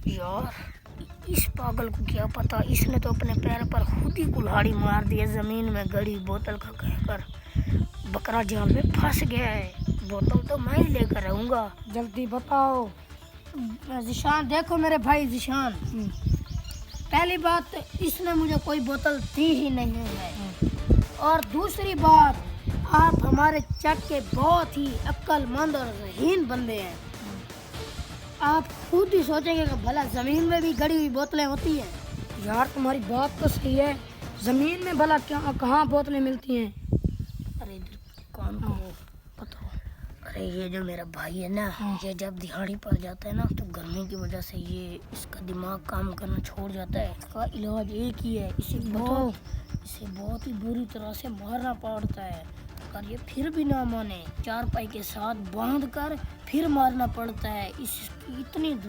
यार इस पागल को क्या पता, इसने तो अपने पैर पर खुद ही कुल्हाड़ी मार दी है। ज़मीन में गड़ी बोतल का कहकर बकरा जाल में फंस गया है। बोतल तो मैं ही लेकर रहूँगा। जल्दी बताओ। जिशान देखो मेरे भाई जिशान, पहली बात इसने मुझे कोई बोतल दी ही नहीं है, और दूसरी बात आप हमारे चक के बहुत ही अक्लमंद और ज़हीन बंदे हैं। आप खुद ही सोचेंगे कि भला ज़मीन में भी गड़ी हुई बोतलें होती हैं। यार तुम्हारी बात तो सही है, जमीन में भला क्या कहाँ बोतलें मिलती हैं? अरे इधर कौन को बताओ। अरे ये जो मेरा भाई है ना, ये जब दिहाड़ी पर जाता है ना तो गर्मी की वजह से ये इसका दिमाग काम करना छोड़ जाता है। इसका इलाज एक ही है, इसे बताओ, इसे बहुत ही बुरी तरह से मारना पड़ता है। अगर ये फिर भी ना माने, चारपाई के साथ बांध कर फिर मारना पड़ता है। इसकी इतनी